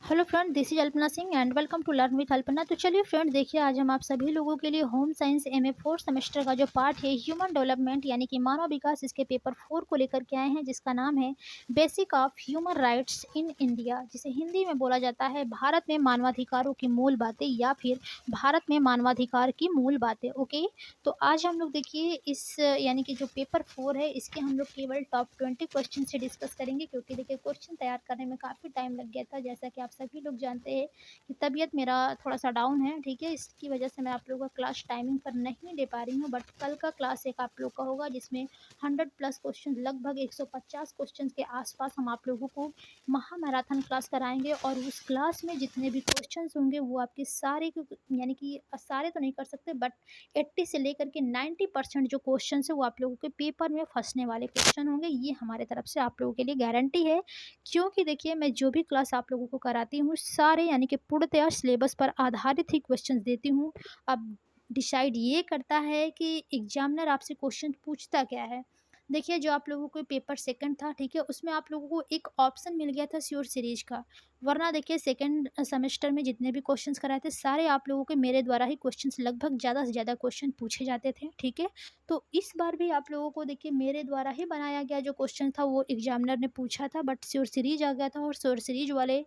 Hello friend, this is Alpana Singh and welcome to learn with Alpana. तो चलिए friend, देखिए आज हम आप सभी लोगों के लिए home science MA fourth semester का जो पार्ट है ह्यूमन डेवलपमेंट यानी कि मानव विकास, इसके पेपर 4 को लेकर के आए हैं, जिसका नाम है basic of human rights in India, जिसे हिंदी में बोला जाता है भारत में मानवाधिकारों की मूल बातें या फिर भारत में मानवाधिकार की मूल बातें। ओके, तो आज हम लोग देखिए इस यानी कि जो पेपर 4 है इसके हम लोग केवल टॉप 20 क्वेश्चन से डिस्कस करेंगे, क्योंकि देखिए क्वेश्चन तैयार करने में काफ़ी टाइम लग गया था। जैसा कि आप सभी लोग जानते हैं कि तबीयत मेरा थोड़ा सा डाउन है, ठीक है, इसकी वजह से मैं आप लोगों का क्लास टाइमिंग पर नहीं दे पा रही हूँ। बट कल का क्लास एक आप लोग का होगा जिसमें 100+ क्वेश्चन, लगभग 150 क्वेश्चन के आसपास हम आप लोगों को महा मैराथन क्लास कराएंगे। और उस क्लास में जितने भी क्वेश्चन होंगे वो आपके सारे यानी कि सारे तो नहीं कर सकते, बट 80 से लेकर के 90% जो क्वेश्चन है वो आप लोगों के पेपर में फंसने वाले क्वेश्चन होंगे। ये हमारे तरफ से आप लोगों के लिए गारंटी है, क्योंकि देखिए मैं जो भी क्लास आप लोगों को कराती हूँ सारे यानी कि पूर्णतया सिलेबस पर आधारित ही क्वेश्चन देती हूँ। अब डिसाइड ये करता है कि एग्जामिनर आपसे क्वेश्चन पूछता क्या है। देखिए जो आप लोगों को पेपर सेकंड था, ठीक है, उसमें आप लोगों को एक ऑप्शन मिल गया था श्योर सीरीज का। वरना देखिए सेकंड सेमेस्टर में जितने भी क्वेश्चंस कराए थे सारे आप लोगों के मेरे द्वारा ही क्वेश्चंस, लगभग ज़्यादा से ज़्यादा क्वेश्चन पूछे जाते थे, ठीक है। तो इस बार भी आप लोगों को देखिए मेरे द्वारा ही बनाया गया जो क्वेश्चन था वो एग्जामिनर ने पूछा था, बट श्योर सीरीज आ गया था। और श्योर सीरीज वाले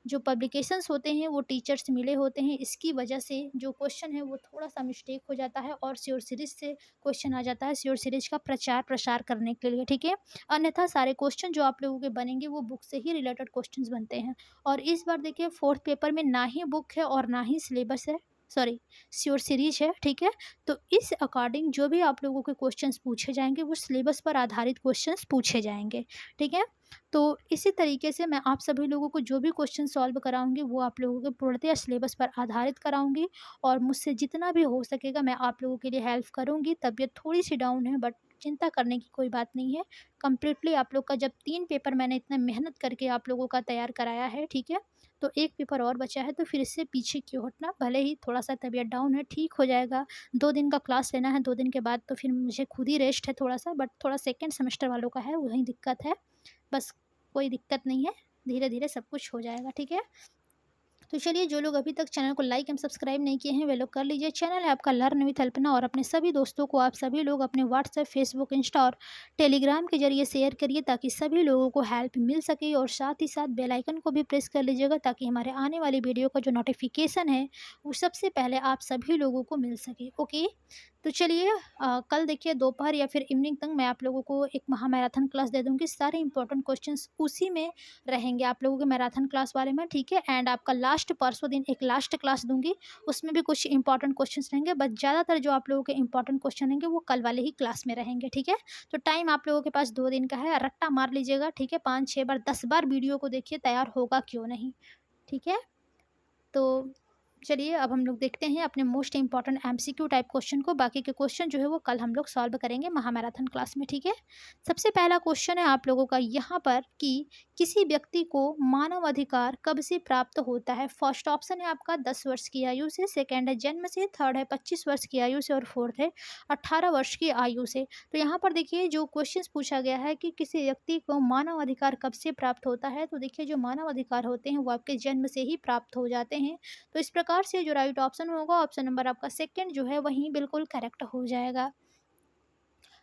जो पब्लिकेशंस होते हैं वो टीचर से मिले होते हैं, इसकी वजह से जो क्वेश्चन है वो थोड़ा-सा मिस्टेक हो जाता है और श्योर सीरीज़ से क्वेश्चन आ जाता है श्योर सीरीज़ का प्रचार-प्रसार करने के लिए, ठीक है। अन्यथा सारे क्वेश्चन जो आप लोगों के बनेंगे वो बुक से ही रिलेटेड क्वेश्चंस बनते हैं। और इस बार देखिए 4th पेपर में ना ही बुक है और ना ही सिलेबस है, सॉरी, श्योर सीरीज़ है, ठीक है। तो इस अकॉर्डिंग जो भी आप लोगों के क्वेश्चंस पूछे जाएँगे वो सिलेबस पर आधारित क्वेश्चंस पूछे जाएँगे, ठीक है। तो इसी तरीके से मैं आप सभी लोगों को जो भी क्वेश्चन सॉल्व कराऊँगी वो आप लोगों के पूर्णतः सिलेबस पर आधारित कराऊँगी। और मुझसे जितना भी हो सकेगा मैं आप लोगों के लिए हेल्प करूँगी। तबीयत थोड़ी-सी डाउन है, बट चिंता करने की कोई बात नहीं है। कंप्लीटली आप लोग का जब 3 पेपर मैंने इतना मेहनत करके आप लोगों का तैयार कराया है, ठीक है? तो 1 पेपर और बचा है, तो फिर इससे पीछे क्यों हटना? भले ही थोड़ा-सा तबीयत डाउन है, ठीक हो जाएगा। 2 दिन का क्लास लेना है, 2 दिन के बाद तो फिर मुझे खुद ही रेस्ट है थोड़ा-सा, बट थोड़ा सेकंड सेमेस्टर वालों का है, वही दिक्कत है। बस कोई दिक्कत नहीं है, धीरे-धीरे सब कुछ हो जाएगा, ठीक है? तो चलिए, जो लोग अभी तक चैनल को लाइक एंड सब्सक्राइब नहीं किए हैं वे लोग कर लीजिए। चैनल है आपका लर्न विथ अल्पना, और अपने सभी दोस्तों को आप सभी लोग अपने व्हाट्सएप, फेसबुक, इंस्टा और टेलीग्राम के जरिए शेयर करिए, ताकि सभी लोगों को हेल्प मिल सके। और साथ ही साथ बेल आइकन को भी प्रेस कर लीजिएगा, ताकि हमारे आने वाली वीडियो का जो नोटिफिकेशन है वो सबसे पहले आप सभी लोगों को मिल सके। ओके, तो चलिए कल देखिए दोपहर या फिर इवनिंग तक मैं आप लोगों को एक महा मैराथन क्लास दे दूँगी। सारे इंपॉर्टेंट क्वेश्चंस उसी में रहेंगे आप लोगों के मैराथन क्लास वाले में, ठीक है। एंड आपका लास्ट परसों दिन एक लास्ट क्लास दूँगी, उसमें भी कुछ इंपॉर्टेंट क्वेश्चंस रहेंगे, बट ज़्यादातर जो आप लोगों के इंपॉर्टेंट क्वेश्चन रहेंगे वो कल वाले ही क्लास में रहेंगे, ठीक है। तो टाइम आप लोगों के पास 2 दिन का है, रट्टा मार लीजिएगा, ठीक है। 5-6 बार 10 बार वीडियो को देखिए, तैयार होगा क्यों नहीं, ठीक है। तो चलिए अब हम लोग देखते हैं अपने most important MCQ type question को। बाकी के क्वेश्चन जो है वो कल हम लोग सॉल्व करेंगे महामैराथन क्लास में, ठीक है। सबसे पहला क्वेश्चन है आप लोगों का यहाँ पर कि किसी व्यक्ति को मानव अधिकार कब से प्राप्त होता है। फर्स्ट ऑप्शन है आपका 10 वर्ष की आयु से, सेकंड है जन्म से, थर्ड है 25 वर्ष की आयु से, और फोर्थ है 18 वर्ष की आयु से। तो यहाँ पर देखिए जो क्वेश्चन पूछा गया है कि किसी व्यक्ति को मानव अधिकार कब से प्राप्त होता है, तो देखिए जो मानव अधिकार होते हैं वो आपके जन्म से ही प्राप्त हो जाते हैं। तो इस प्रकार से जो राइट ऑप्शन होगा, ऑप्शन नंबर आपका सेकंड जो है वही बिल्कुल करेक्ट हो जाएगा।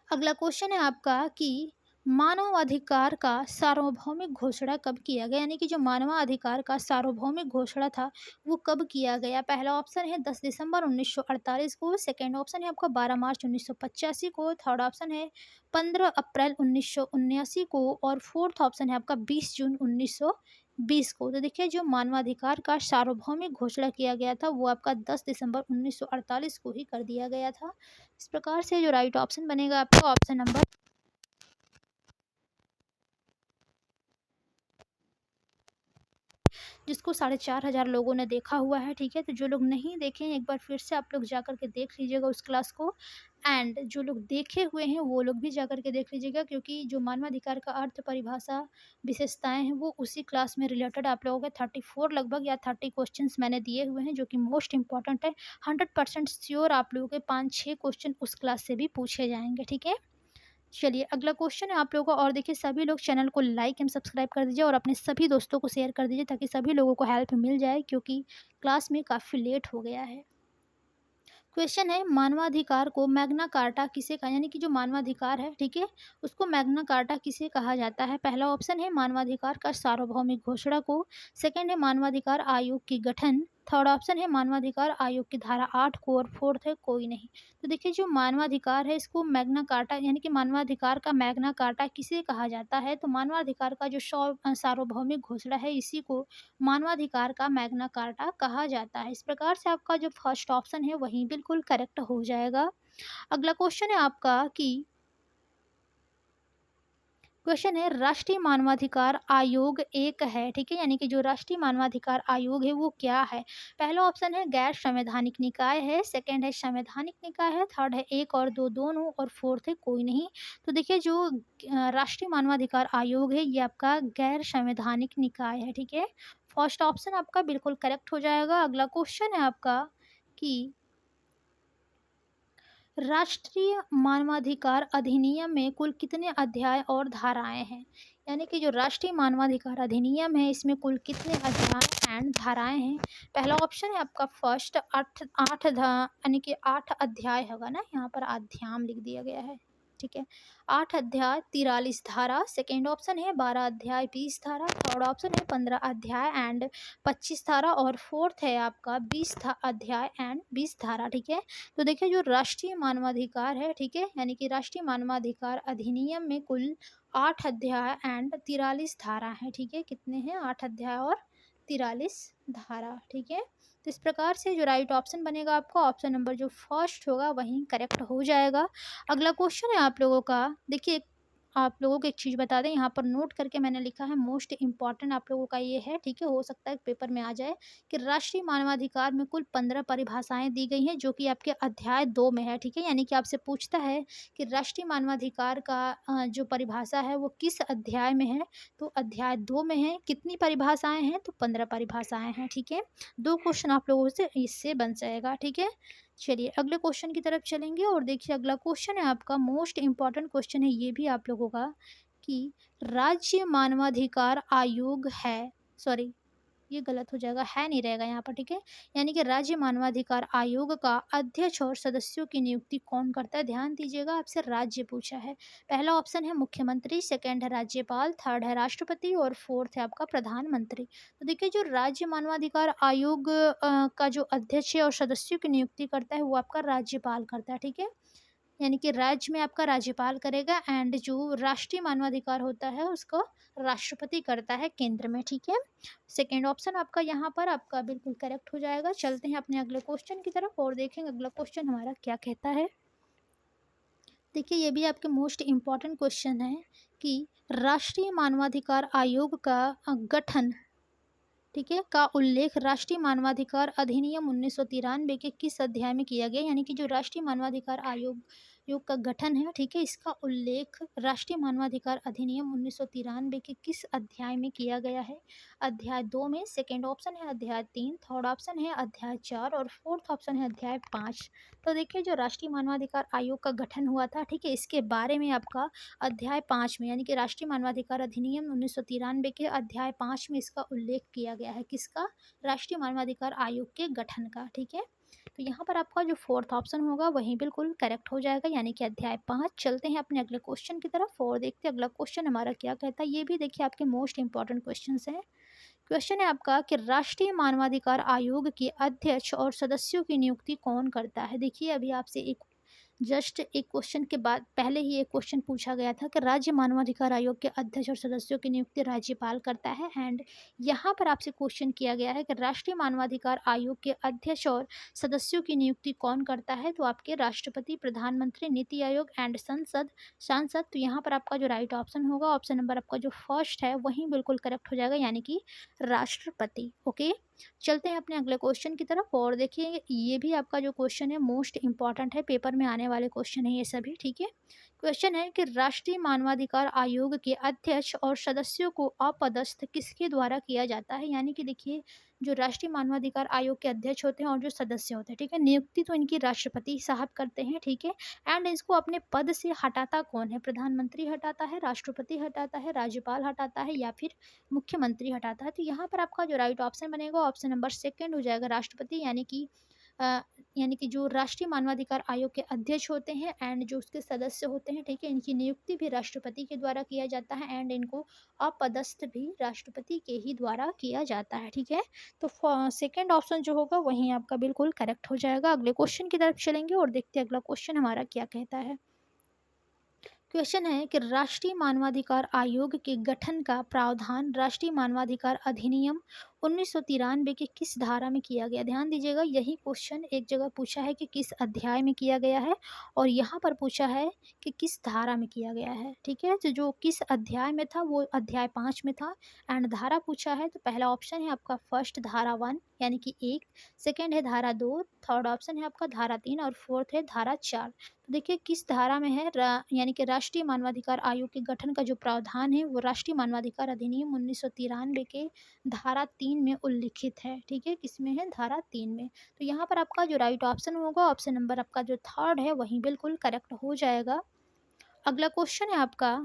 अगला क्वेश्चन है आपका कि मानवाधिकार का सार्वभौमिक घोषणा कब किया गया, यानी कि जो मानवाधिकार का सार्वभौमिक घोषणा था वो कब किया गया। पहला ऑप्शन है 10 दिसंबर 1948 को, सेकंड ऑप्शन है आपका 12 मार्च 1985 को, थर्ड ऑप्शन है 15 अप्रैल 1979 को, और फोर्थ ऑप्शन है आपका 20 जून 1920 को। तो देखिए जो मानवाधिकार का सार्वभौमिक घोषणा किया गया था वो आपका 10 दिसंबर 1948 को ही कर दिया गया था। इस प्रकार से जो राइट ऑप्शन बनेगा आपका ऑप्शन नंबर, जिसको 4,500 लोगों ने देखा हुआ है, ठीक है। तो जो लोग नहीं देखे हैं एक बार फिर से आप लोग जा कर के देख लीजिएगा उस क्लास को। एंड जो लोग देखे हुए हैं वो लोग भी जा कर के देख लीजिएगा, क्योंकि जो मानवाधिकार का अर्थ, परिभाषा, विशेषताएं हैं वो उसी क्लास में रिलेटेड आप लोगों के 34 लगभग या 30 क्वेश्चंस मैंने दिए हुए हैं, जो कि मोस्ट इंपॉर्टेंट है। 100% श्योर आप लोगों के 5-6 क्वेश्चन उस क्लास से भी पूछे जाएंगे, ठीक है। चलिए अगला क्वेश्चन है आप लोगों का, और देखिए सभी लोग चैनल को लाइक एंड सब्सक्राइब कर दीजिए और अपने सभी दोस्तों को शेयर कर दीजिए ताकि सभी लोगों को हेल्प मिल जाए, क्योंकि क्लास में काफ़ी लेट हो गया है। क्वेश्चन है, मानवाधिकार को मैग्ना कार्टा किसे कहा, यानी कि जो मानवाधिकार है, ठीक है, उसको मैग्ना कार्टा किसे कहा जाता है। पहला ऑप्शन है मानवाधिकार का सार्वभौमिक घोषणा को, सेकंड है मानवाधिकार आयोग की गठन, थर्ड ऑप्शन है मानवाधिकार आयोग की धारा 8 को, और फोर्थ है कोई नहीं। तो देखिए जो मानवाधिकार है इसको मैग्ना कार्टा, यानी कि मानवाधिकार का मैग्ना कार्टा किसे कहा जाता है, तो मानवाधिकार का जो सार्वभौमिक घोषणा है इसी को मानवाधिकार का मैग्ना कार्टा कहा जाता है। इस प्रकार से आपका जो फर्स्ट ऑप्शन है वही बिल्कुल करेक्ट हो जाएगा। अगला क्वेश्चन है आपका कि क्वेश्चन है, राष्ट्रीय मानवाधिकार आयोग एक है, ठीक है, यानी कि जो राष्ट्रीय मानवाधिकार आयोग है वो क्या है। पहला ऑप्शन है गैर संवैधानिक निकाय है, सेकंड है संवैधानिक निकाय है, थर्ड है एक और दो दोनों, और फोर्थ है कोई नहीं। तो देखिए जो राष्ट्रीय मानवाधिकार आयोग है ये आपका गैर संवैधानिक निकाय है, ठीक है। फर्स्ट ऑप्शन आपका बिल्कुल करेक्ट हो जाएगा। अगला क्वेश्चन है आपका कि राष्ट्रीय मानवाधिकार अधिनियम में कुल कितने अध्याय और धाराएं हैं, यानी कि जो राष्ट्रीय मानवाधिकार अधिनियम है इसमें कुल कितने अध्याय एंड धाराएं हैं। पहला ऑप्शन है आपका फर्स्ट आठ आठ यानी कि 8 अध्याय होगा ना, यहाँ पर अध्याय लिख दिया गया है, ठीक है। 8 अध्याय 43 धारा, सेकेंड ऑप्शन है 12 अध्याय 20 धारा, थर्ड ऑप्शन है 15 अध्याय एंड 25 धारा, और फोर्थ है आपका 20 अध्याय एंड 20 धारा, ठीक है। तो देखिए जो राष्ट्रीय मानवाधिकार है, ठीक है, यानी कि राष्ट्रीय मानवाधिकार अधिनियम में कुल 8 अध्याय एंड 43 धारा है, ठीक है। कितने हैं, 8 अध्याय और 43 धारा, ठीक है। तो इस प्रकार से जो राइट ऑप्शन बनेगा आपका ऑप्शन नंबर जो फर्स्ट होगा वही करेक्ट हो जाएगा। अगला क्वेश्चन है आप लोगों का, देखिए आप लोगों को एक चीज़ बता दें, यहाँ पर नोट करके मैंने लिखा है, मोस्ट इंपॉर्टेंट आप लोगों का ये है, ठीक है, हो सकता है पेपर में आ जाए, कि राष्ट्रीय मानवाधिकार में कुल 15 परिभाषाएं दी गई हैं जो कि आपके अध्याय 2 में है, ठीक है। यानी कि आपसे पूछता है कि राष्ट्रीय मानवाधिकार का जो परिभाषा है वो किस अध्याय में है, तो अध्याय 2 में है। कितनी परिभाषाएं हैं, तो 15 परिभाषाएं हैं, ठीक है। 2 क्वेश्चन आप लोगों से इससे बन जाएगा, ठीक है। चलिए अगले क्वेश्चन की तरफ चलेंगे, और देखिए अगला क्वेश्चन है आपका मोस्ट इंपॉर्टेंट क्वेश्चन है ये भी आप लोगों का, कि राज्य मानवाधिकार आयोग है, सॉरी ये गलत हो जाएगा, है नहीं रहेगा यहाँ पर, ठीक है। यानी कि राज्य मानवाधिकार आयोग का अध्यक्ष और सदस्यों की नियुक्ति कौन करता है। ध्यान दीजिएगा, आपसे राज्य पूछा है। पहला ऑप्शन है मुख्यमंत्री, सेकंड है राज्यपाल, थर्ड है राष्ट्रपति, और फोर्थ है आपका प्रधानमंत्री। तो देखिए जो राज्य मानवाधिकार आयोग का जो अध्यक्ष है और सदस्यों की नियुक्ति करता है वो आपका राज्यपाल करता है, ठीक है। यानी कि राज्य में आपका राज्यपाल करेगा, एंड जो राष्ट्रीय मानवाधिकार होता है उसको राष्ट्रपति करता है केंद्र में, ठीक है। सेकेंड ऑप्शन आपका यहाँ पर आपका बिल्कुल करेक्ट हो जाएगा। चलते हैं अपने अगले क्वेश्चन की तरफ और देखेंगे अगला क्वेश्चन हमारा क्या कहता है। देखिए ये भी आपके मोस्ट इम्पॉर्टेंट क्वेश्चन है कि राष्ट्रीय मानवाधिकार आयोग का गठन, ठीक है, का उल्लेख राष्ट्रीय मानवाधिकार अधिनियम 1993 के किस अध्याय में किया गया। यानी कि जो राष्ट्रीय मानवाधिकार आयोग का गठन है, ठीक है, इसका उल्लेख राष्ट्रीय मानवाधिकार अधिनियम 1993 के किस अध्याय में किया गया है। अध्याय 2 में, सेकेंड ऑप्शन है अध्याय 3, थर्ड ऑप्शन है अध्याय 4, और फोर्थ ऑप्शन है अध्याय 5। तो देखिए जो राष्ट्रीय मानवाधिकार आयोग का गठन हुआ था, ठीक है, इसके बारे में आपका अध्याय 5 में, यानी कि राष्ट्रीय मानवाधिकार अधिनियम 1993 के अध्याय 5 में इसका उल्लेख किया गया है, किसका, राष्ट्रीय मानवाधिकार आयोग के गठन का, ठीक है। तो यहाँ पर आपका जो फोर्थ ऑप्शन होगा वही बिल्कुल करेक्ट हो जाएगा, यानी कि अध्याय 5। चलते हैं अपने अगले क्वेश्चन की तरफ और देखते हैं अगला क्वेश्चन हमारा क्या कहता है। ये भी देखिए आपके मोस्ट इंपॉर्टेंट क्वेश्चन हैं। क्वेश्चन है आपका कि राष्ट्रीय मानवाधिकार आयोग के अध्यक्ष और सदस्यों की नियुक्ति कौन करता है। देखिए अभी आपसे एक जस्ट एक क्वेश्चन के बाद पहले ही एक क्वेश्चन पूछा गया था कि राज्य मानवाधिकार आयोग के अध्यक्ष और सदस्यों की नियुक्ति राज्यपाल करता है, एंड यहाँ पर आपसे क्वेश्चन किया गया है कि राष्ट्रीय मानवाधिकार आयोग के अध्यक्ष और सदस्यों की नियुक्ति कौन करता है, तो आपके राष्ट्रपति, प्रधानमंत्री, नीति आयोग एंड सांसद। तो यहाँ पर आपका जो राइट ऑप्शन होगा ऑप्शन नंबर आपका जो फर्स्ट है वही बिल्कुल करेक्ट हो जाएगा, यानी कि राष्ट्रपति। ओके, चलते हैं अपने अगले क्वेश्चन की तरफ और देखिए ये भी आपका जो क्वेश्चन है मोस्ट इंपॉर्टेंट है, पेपर में आने वाले क्वेश्चन है ये सभी, ठीक है। क्वेश्चन है कि राष्ट्रीय मानवाधिकार आयोग के अध्यक्ष और सदस्यों को अपदस्थ किसके द्वारा किया जाता है। यानी कि देखिए, जो राष्ट्रीय मानवाधिकार आयोग के अध्यक्ष होते हैं और जो सदस्य होते हैं, ठीक है, नियुक्ति तो इनकी राष्ट्रपति साहब करते हैं, ठीक है। एंड इसको अपने पद से हटाता कौन है? प्रधानमंत्री हटाता है, राष्ट्रपति हटाता है, राज्यपाल हटाता है, या फिर मुख्यमंत्री हटाता है। तो यहाँ पर आपका जो राइट ऑप्शन बनेगा, ऑप्शन नंबर सेकेंड हो जाएगा, राष्ट्रपति। अ, यानी कि जो राष्ट्रीय मानवाधिकार आयोग के अध्यक्ष होते हैं एंड जो उसके सदस्य होते हैं, ठीक है, इनकी नियुक्ति भी राष्ट्रपति के द्वारा किया जाता है एंड इनको अपदस्थ भी राष्ट्रपति के ही द्वारा किया जाता है, ठीक है। तो सेकंड ऑप्शन जो होगा वही आपका बिल्कुल करेक्ट हो जाएगा। अगले क्वेश्चन की तरफ चलेंगे और देखते हैं अगला क्वेश्चन हमारा क्या कहता है। क्वेश्चन है कि राष्ट्रीय मानवाधिकार आयोग के गठन का प्रावधान राष्ट्रीय मानवाधिकार अधिनियम 1993 के किस धारा में किया गया। ध्यान दीजिएगा, यही क्वेश्चन एक जगह पूछा है कि किस अध्याय में किया गया है, और यहाँ पर पूछा है कि किस धारा में किया गया है, ठीक है। तो जो किस अध्याय में था वो अध्याय 5 में था। एंड धारा पूछा है तो पहला ऑप्शन है आपका फर्स्ट धारा 1 यानी कि 1, सेकेंड है धारा 2, थर्ड ऑप्शन है आपका धारा 3 और फोर्थ है धारा 4। तो देखिए किस धारा में है, यानी कि राष्ट्रीय मानवाधिकार आयोग के गठन का जो प्रावधान है वो राष्ट्रीय मानवाधिकार अधिनियम 1993 के धारा 3 में उल्लिखित है, ठीक है। किसमें है? धारा 3 में। तो यहाँ पर आपका जो राइट ऑप्शन होगा, ऑप्शन नंबर आपका जो थर्ड है वही बिल्कुल करेक्ट हो जाएगा। अगला क्वेश्चन है आपका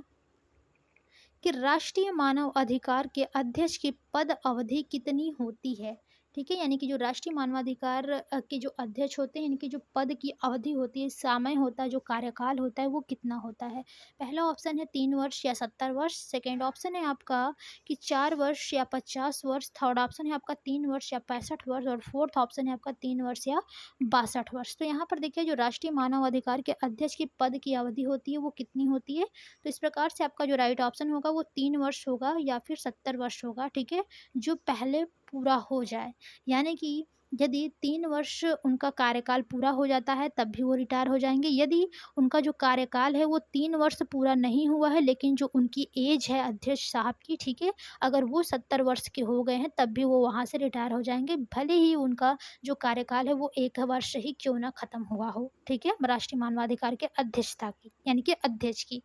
कि राष्ट्रीय मानव अधिकार के अध्यक्ष की पद अवधि कितनी होती है, ठीक है। यानी कि जो राष्ट्रीय मानवाधिकार के जो अध्यक्ष होते हैं इनकी जो पद की अवधि होती है, समय होता है, जो कार्यकाल होता है वो कितना होता है। पहला ऑप्शन है 3 वर्ष या 70 वर्ष, सेकेंड ऑप्शन है आपका कि 4 वर्ष या 50 वर्ष, थर्ड ऑप्शन है आपका 3 वर्ष या 65 वर्ष, और फोर्थ ऑप्शन है आपका 3 वर्ष या 62 वर्ष। तो यहाँ पर देखिए जो राष्ट्रीय मानव अधिकार के अध्यक्ष की पद की अवधि होती है वो कितनी होती है। तो इस प्रकार से आपका जो राइट ऑप्शन होगा वो 3 वर्ष होगा या फिर 70 वर्ष होगा, ठीक है, जो पहले पूरा हो जाए। यानी कि यदि 3 वर्ष उनका कार्यकाल पूरा हो जाता है तब भी वो रिटायर हो जाएंगे। यदि उनका जो कार्यकाल है वो 3 वर्ष पूरा नहीं हुआ है लेकिन जो उनकी एज है अध्यक्ष साहब की, ठीक है, अगर वो 70 वर्ष के हो गए हैं तब भी वो वहाँ से रिटायर हो जाएंगे, भले ही उनका जो कार्यकाल है वो 1 वर्ष ही क्यों ना खत्म हुआ हो, ठीक है, राष्ट्रीय मानवाधिकार के अध्यक्षता की यानी कि अध्यक्ष की।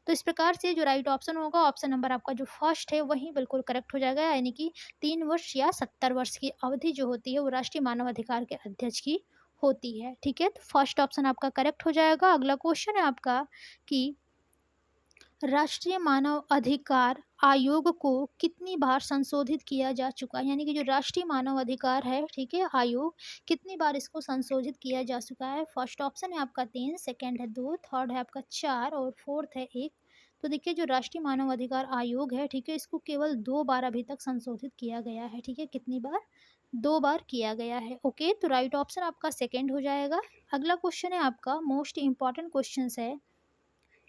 तो इस प्रकार से जो राइट ऑप्शन होगा, ऑप्शन नंबर आपका जो फर्स्ट है वही बिल्कुल करेक्ट हो जाएगा। यानी कि 3 वर्ष या 70 वर्ष की अवधि जो होती है वो राष्ट्रीय मानवाधिकार के अध्यक्ष की होती है, ठीक है। तो फर्स्ट ऑप्शन आपका करेक्ट हो जाएगा। अगला क्वेश्चन है आपका कि राष्ट्रीय मानव अधिकार आयोग को कितनी बार संशोधित किया जा चुका है। यानी कि जो राष्ट्रीय मानव अधिकार है, ठीक है, आयोग, कितनी बार इसको संशोधित किया जा चुका है। फर्स्ट ऑप्शन है आपका 3, सेकंड है 2, थर्ड है आपका 4 और फोर्थ है 1। तो देखिए जो राष्ट्रीय मानव अधिकार आयोग है, ठीक है, इसको केवल 2 बार अभी तक संशोधित किया गया है, ठीक है। कितनी बार? 2 बार किया गया है। ओके, तो राइट ऑप्शन आपका सेकेंड हो जाएगा। अगला क्वेश्चन है आपका मोस्ट इंपॉर्टेंट क्वेश्चन है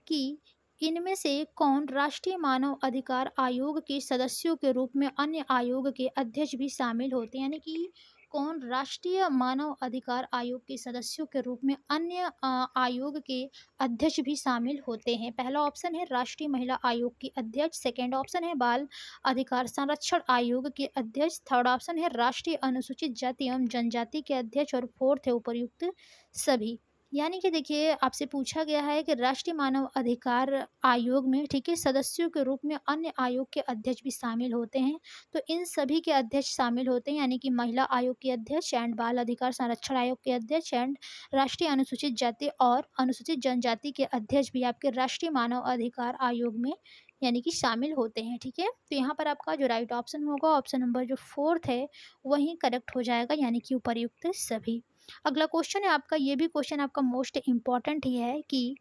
कि इनमें से कौन राष्ट्रीय मानव अधिकार आयोग के सदस्यों के रूप में अन्य आयोग के अध्यक्ष भी शामिल होते हैं। यानी कि कौन राष्ट्रीय मानव अधिकार आयोग के सदस्यों के रूप में अन्य आयोग के अध्यक्ष भी शामिल होते हैं। पहला ऑप्शन है राष्ट्रीय महिला आयोग की अध्यक्ष, सेकेंड ऑप्शन है बाल अधिकार संरक्षण आयोग के अध्यक्ष, थर्ड ऑप्शन है राष्ट्रीय अनुसूचित जाति एवं जनजाति के अध्यक्ष और फोर्थ है उपर्युक्त सभी। यानी कि देखिए आपसे पूछा गया है कि राष्ट्रीय मानव अधिकार आयोग में, ठीक है, सदस्यों के रूप में अन्य आयोग के अध्यक्ष भी शामिल होते हैं। तो इन सभी के अध्यक्ष शामिल होते हैं, यानी कि महिला आयोग के अध्यक्ष एंड बाल अधिकार संरक्षण आयोग के अध्यक्ष एंड राष्ट्रीय अनुसूचित जाति और अनुसूचित जनजाति के अध्यक्ष भी आपके राष्ट्रीय मानव अधिकार आयोग में यानी कि शामिल होते हैं, ठीक है। तो यहाँ पर आपका जो राइट ऑप्शन होगा, ऑप्शन नंबर जो फोर्थ है वही करेक्ट हो जाएगा, यानी कि उपर्युक्त सभी। अगला क्वेश्चन है आपका, ये भी क्वेश्चन आपका मोस्ट इम्पॉर्टेंट ही है कि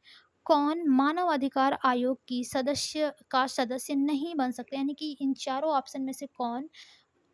कौन मानव अधिकार आयोग की सदस्य नहीं बन सकते। यानी कि इन चारों ऑप्शन में से कौन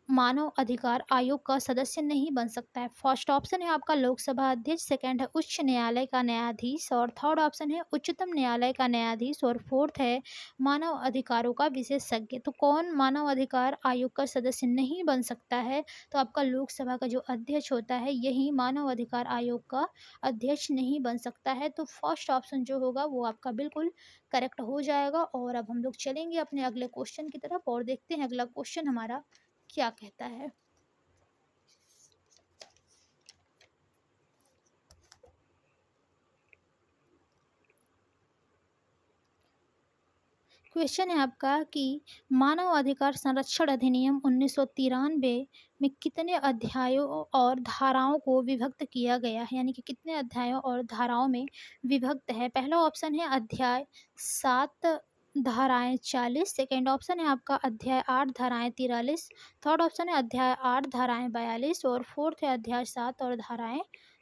मानव अधिकार आयोग का सदस्य नहीं बन सकता है। फर्स्ट ऑप्शन है आपका लोकसभा अध्यक्ष, सेकंड है उच्च न्यायालय का न्यायाधीश और थर्ड ऑप्शन है उच्चतम न्यायालय का न्यायाधीश और फोर्थ है मानव अधिकारों का विशेषज्ञ। तो कौन मानव अधिकार आयोग का सदस्य नहीं बन सकता है? तो आपका लोकसभा का जो अध्यक्ष होता है यही मानव अधिकार आयोग का अध्यक्ष नहीं बन सकता है। तो फर्स्ट ऑप्शन जो होगा वो आपका बिल्कुल करेक्ट हो जाएगा। और अब हम लोग चलेंगे अपने अगले क्वेश्चन की तरफ और देखते हैं अगला क्वेश्चन हमारा क्या कहता है। क्वेश्चन है आपका कि मानव अधिकार संरक्षण अधिनियम 1993 में कितने अध्यायों और धाराओं को विभक्त किया गया है, यानी कि कितने अध्यायों और धाराओं में विभक्त है। पहला ऑप्शन है अध्याय 7 धाराएं 40, सेकेंड ऑप्शन है आपका अध्याय 8 धाराएं 43, थर्ड ऑप्शन है अध्याय 8 धाराएं 42 और फोर्थ है अध्याय 7 और धाराएं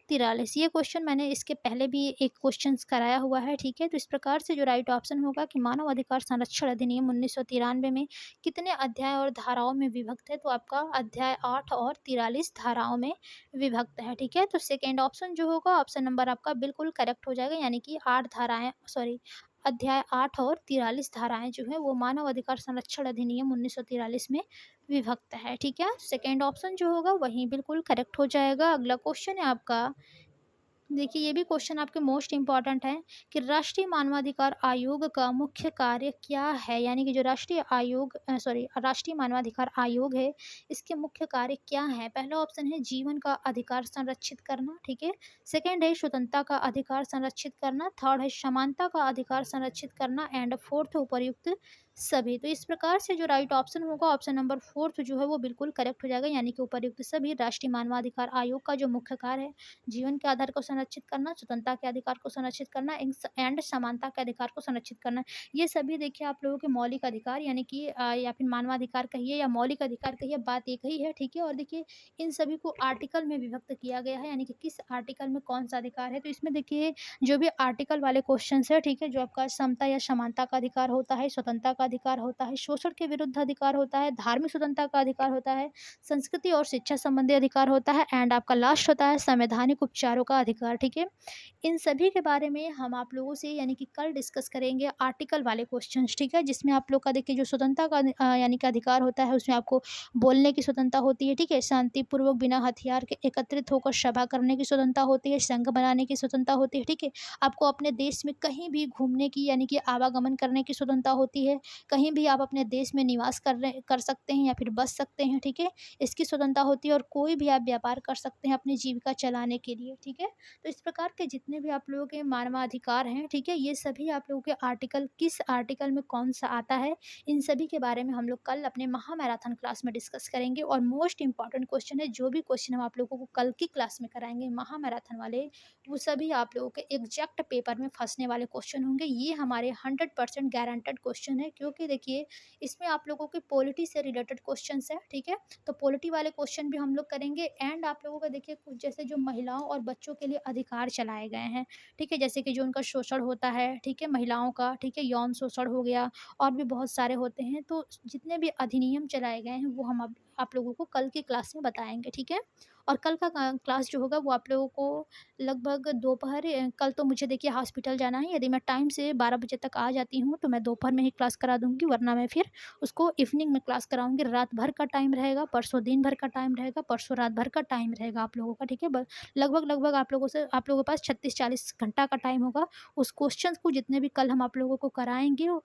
43। ये क्वेश्चन मैंने इसके पहले भी एक क्वेश्चन कराया हुआ है, ठीक है। तो इस प्रकार से जो राइट ऑप्शन होगा कि मानव अधिकार संरक्षण अधिनियम 1993 में कितने अध्याय और धाराओं में विभक्त है, तो आपका अध्याय 8 और 43 धाराओं में विभक्त है, ठीक है। तो सेकेंड ऑप्शन जो होगा, ऑप्शन नंबर आपका बिल्कुल करेक्ट हो जाएगा, यानी कि 8 धाराएं, सॉरी, अध्याय 8 और 43 धाराएं जो है वो मानव अधिकार संरक्षण अधिनियम 1943 में विभक्त है, ठीक है। सेकेंड ऑप्शन जो होगा वही बिल्कुल करेक्ट हो जाएगा। अगला क्वेश्चन है आपका, देखिए ये भी क्वेश्चन आपके मोस्ट इम्पॉर्टेंट है कि राष्ट्रीय मानवाधिकार आयोग का मुख्य कार्य क्या है, यानी कि जो राष्ट्रीय आयोग राष्ट्रीय मानवाधिकार आयोग है, इसके मुख्य कार्य क्या है। पहला ऑप्शन है जीवन का अधिकार संरक्षित करना, ठीक है। सेकंड है स्वतंत्रता का अधिकार संरक्षित करना, थर्ड है समानता का अधिकार संरक्षित करना एंड फोर्थ उपर्युक्त सभी। तो इस प्रकार से जो राइट ऑप्शन होगा, ऑप्शन नंबर फोर्थ जो है वो बिल्कुल करेक्ट हो जाएगा, यानी कि उपर्युक्त सभी राष्ट्रीय मानवाधिकार आयोग का जो मुख्य कार्य है जीवन के आधार को संरक्षित करना, स्वतंत्रता के अधिकार को संरक्षित करना एंड समानता के अधिकार को संरक्षित करना। ये सभी देखिए आप लोगों के मौलिक अधिकार, यानी कि या फिर मानवाधिकार कहिए या मौलिक अधिकार कहिए, बात एक ही है, ठीक है। और देखिए इन सभी को आर्टिकल में विभक्त किया गया है, यानी कि किस आर्टिकल में कौन सा अधिकार है। तो इसमें देखिए जो भी आर्टिकल वाले क्वेश्चन है, ठीक है, जो आपका समता या समानता का अधिकार होता है, स्वतंत्रता का अधिकार होता है, शोषण के विरुद्ध अधिकार होता है, धार्मिक स्वतंत्रता का अधिकार होता है, संस्कृति और शिक्षा संबंधी अधिकार होता है एंड आपका लास्ट होता है संवैधानिक उपचारों का अधिकार, ठीक है। इन सभी के बारे में हम आप लोगों से यानी कि कल डिस्कस करेंगे आर्टिकल वाले क्वेश्चंस, ठीक है, जिसमें आप लोग का देखिए जो स्वतंत्रता का यानी कि अधिकार होता है, उसमें आपको बोलने की स्वतंत्रता होती है, ठीक है, शांतिपूर्वक बिना हथियार के एकत्रित होकर सभा करने की स्वतंत्रता होती है, संघ बनाने की स्वतंत्रता होती है, ठीक है। आपको अपने देश में कहीं भी घूमने की यानी कि आवागमन करने की स्वतंत्रता होती है, कहीं भी आप अपने देश में निवास कर सकते हैं या फिर बस सकते हैं, ठीक है, इसकी स्वतंत्रता होती है। और कोई भी आप व्यापार कर सकते हैं अपनी जीविका चलाने के लिए, ठीक है। तो इस प्रकार के जितने भी आप लोगों के मानवाधिकार हैं, ठीक है, ये सभी आप लोगों के आर्टिकल किस आर्टिकल में कौन सा आता है, इन सभी के बारे में हम लोग कल अपने महा मैराथन क्लास में डिस्कस करेंगे। और मोस्ट इंपॉर्टेंट क्वेश्चन है, जो भी क्वेश्चन हम आप लोगों को कल की क्लास में कराएंगे महा मैराथन वाले, वो सभी आप लोगों के एग्जैक्ट पेपर में फंसने वाले क्वेश्चन होंगे। ये हमारे 100% गारंटेड क्वेश्चन है, क्योंकि देखिए इसमें आप लोगों के पॉलिटी से रिलेटेड क्वेश्चन है, ठीक है। तो पॉलिटी वाले क्वेश्चन भी हम लोग करेंगे एंड आप लोगों का देखिए कुछ जैसे जो महिलाओं और बच्चों के लिए अधिकार चलाए गए हैं, ठीक है, जैसे कि जो उनका शोषण होता है, ठीक है, महिलाओं का, ठीक है, यौन शोषण हो गया, और भी बहुत सारे होते हैं। तो जितने भी अधिनियम चलाए गए हैं वो हम आप लोगों को कल की क्लास में बताएंगे, ठीक है। और कल का क्लास जो होगा वो आप लोगों को लगभग दोपहर, कल तो मुझे देखिए हॉस्पिटल जाना है, यदि मैं टाइम से 12 बजे तक आ जाती हूँ तो मैं दोपहर में ही क्लास करा दूंगी, वरना मैं फिर उसको इवनिंग में क्लास कराऊंगी। रात भर का टाइम रहेगा, परसों दिन भर का टाइम रहेगा, परसों रात भर का टाइम रहेगा आप लोगों का, ठीक है। लगभग आप लोगों के पास 36-40 घंटा का टाइम होगा। उस क्वेश्चन को जितने भी कल हम आप लोगों को कराएंगे वो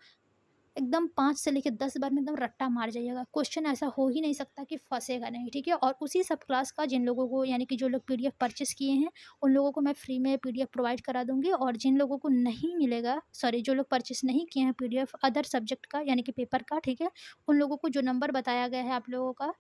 एकदम 5 से लेकर 10 बार में एकदम रट्टा मार जाइएगा। क्वेश्चन ऐसा हो ही नहीं सकता कि फंसेगा नहीं, ठीक है। और उसी सब क्लास का जिन लोगों को यानी कि जो लोग पीडीएफ परचेस किए हैं उन लोगों को मैं फ्री में पीडीएफ प्रोवाइड करा दूंगी। और जिन लोगों को नहीं मिलेगा, सॉरी, जो लोग परचेस नहीं किए हैं पीडीएफ अदर सब्जेक्ट का यानी कि पेपर का, ठीक है, उन लोगों को जो नंबर बताया गया है आप लोगों का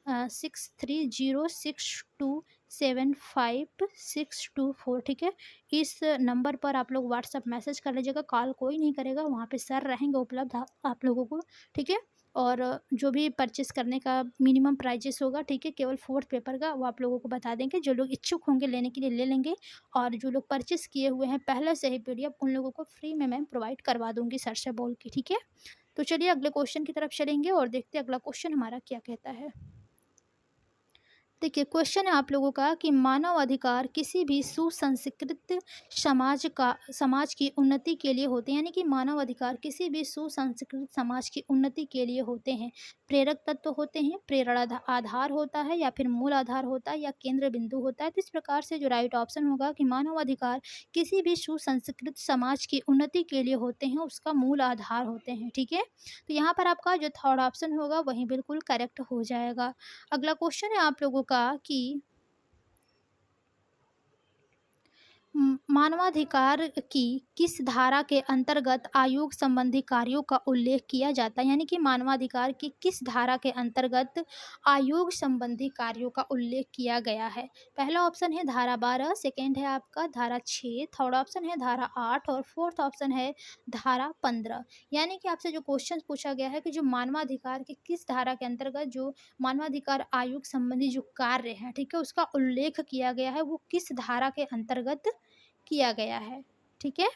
6306275624, ठीक है, इस नंबर पर आप लोग व्हाट्सअप मैसेज कर लीजिएगा। कॉल कोई नहीं करेगा, वहाँ पे सर रहेंगे उपलब्ध आप लोगों को, ठीक है। और जो भी परचेस करने का मिनिमम प्राइजेस होगा, ठीक है, केवल फोर्थ पेपर का, वो आप लोगों को बता देंगे। जो लोग इच्छुक होंगे लेने के लिए ले लेंगे, और जो लोग परचेस किए हुए हैं पहले से ही पीडीएफ, उन लोगों को फ्री में मैं प्रोवाइड करवा दूंगी सर से बोल के, ठीक है। तो चलिए अगले क्वेश्चन की तरफ चलेंगे और देखते हैं अगला क्वेश्चन हमारा क्या कहता है। देखिए क्वेश्चन है आप लोगों का कि मानव अधिकार किसी भी सुसंस्कृत समाज की उन्नति के लिए होते हैं, यानी कि मानव अधिकार किसी भी सुसंस्कृत समाज की उन्नति के लिए होते हैं। प्रेरक तत्व होते हैं, प्रेरणा आधार होता है, या फिर मूल आधार होता है, या केंद्र बिंदु होता है। तो इस प्रकार से जो राइट ऑप्शन होगा कि मानव अधिकार किसी भी सुसंस्कृत समाज की उन्नति के लिए होते हैं, उसका मूल आधार होते हैं, ठीक है। तो यहाँ पर आपका जो थर्ड ऑप्शन होगा वही बिल्कुल करेक्ट हो जाएगा। अगला क्वेश्चन है आप लोगों का कि मानवाधिकार की किस धारा के अंतर्गत आयोग संबंधी कार्यों का उल्लेख किया जाता है, यानी कि मानवाधिकार की किस धारा के अंतर्गत आयोग संबंधी कार्यों का उल्लेख किया गया है। पहला ऑप्शन है धारा 12, सेकेंड है आपका धारा 6, थर्ड ऑप्शन है धारा 8 और फोर्थ ऑप्शन है धारा 15। यानी कि आपसे जो क्वेश्चन पूछा गया है कि जो मानवाधिकार की किस धारा के अंतर्गत जो मानवाधिकार आयोग संबंधी जो कार्य है, ठीक है, उसका उल्लेख किया गया है, वो किस धारा के अंतर्गत किया गया है। ठीक है,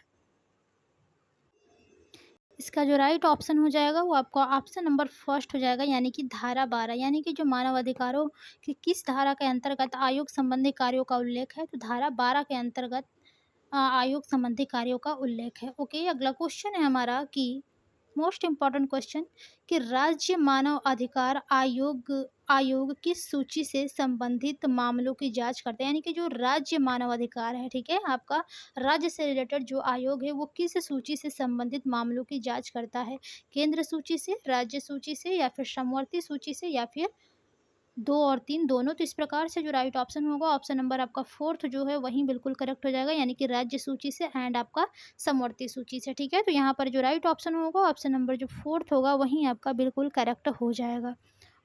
इसका जो राइट ऑप्शन हो जाएगा वो आपका ऑप्शन नंबर फर्स्ट हो जाएगा, यानी कि धारा 12। यानी कि जो मानव अधिकारों की किस धारा के अंतर्गत आयोग संबंधी कार्यों का उल्लेख है, तो धारा 12 के अंतर्गत आयोग संबंधी कार्यों का उल्लेख है। ओके, अगला क्वेश्चन है हमारा कि मोस्ट इम्पॉर्टेंट क्वेश्चन कि राज्य मानव अधिकार आयोग आयोग किस सूची से संबंधित मामलों की जांच करते हैं, यानी कि जो राज्य मानव अधिकार है, ठीक है, आपका राज्य से रिलेटेड जो आयोग है वो किस सूची से संबंधित मामलों की जांच करता है। केंद्र सूची से, राज्य सूची से, या फिर समवर्ती सूची से, या फिर 2 और 3 दोनों। तो इस प्रकार से जो राइट ऑप्शन होगा, ऑप्शन नंबर आपका फोर्थ जो है वही बिल्कुल करेक्ट हो जाएगा, यानी कि राज्य सूची से एंड आपका समवर्ती सूची से। ठीक है, तो यहाँ पर जो राइट ऑप्शन होगा, ऑप्शन नंबर जो फोर्थ होगा वही आपका बिल्कुल करेक्ट हो जाएगा।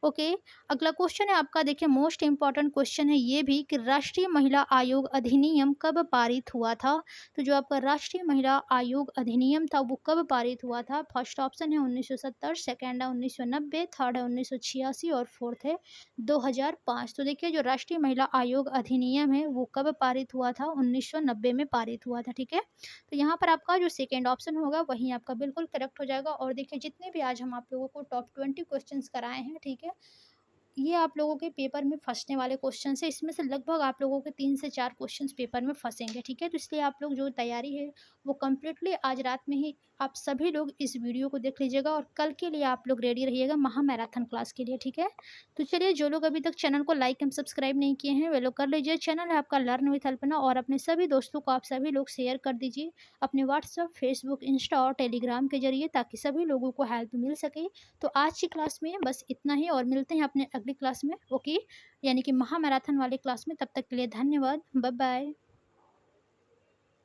ओके, अगला क्वेश्चन है आपका, देखिए मोस्ट इम्पॉर्टेंट क्वेश्चन है ये भी कि राष्ट्रीय महिला आयोग अधिनियम कब पारित हुआ था। तो जो आपका राष्ट्रीय महिला आयोग अधिनियम था वो कब पारित हुआ था। फर्स्ट ऑप्शन है 1970, सेकेंड है 1990, थर्ड है 1986 और फोर्थ है 2005। तो देखिए जो राष्ट्रीय महिला आयोग अधिनियम है वो कब पारित हुआ था, 1990 में पारित हुआ था। ठीक है, तो यहाँ पर आपका जो सेकेंड ऑप्शन होगा वही आपका बिल्कुल करेक्ट हो जाएगा। और देखिए जितने भी आज हम आप लोगों को टॉप 20 क्वेश्चंस कराए हैं, ठीक है, ये आप लोगों के पेपर में फँसने वाले क्वेश्चन है। इसमें से लगभग आप लोगों के 3 से 4 क्वेश्चंस पेपर में फँसेंगे, ठीक है? तो इसलिए आप लोग जो तैयारी है, वो कंप्लीटली आज रात में ही आप सभी लोग इस वीडियो को देख लीजिएगा और कल के लिए आप लोग रेडी रहिएगा महा मैराथन क्लास के लिए, ठीक है? तो चलिए, जो लोग अभी तक चैनल को लाइक एंड सब्सक्राइब नहीं किए हैं, वे लोग कर लीजिए। चैनल है आपका लर्न विथ अल्पना और अपने सभी दोस्तों को आप सभी लोग शेयर कर दीजिए अपने व्हाट्सएप, फेसबुक, इंस्टा और टेलीग्राम के ज़रिए, ताकि सभी लोगों को हेल्प मिल सके। तो आज की क्लास में बस इतना ही और मिलते हैं अपने अगली क्लास में। ओके, यानी कि महा मैराथन वाली क्लास में। तब तक के लिए धन्यवाद, बाय बाय।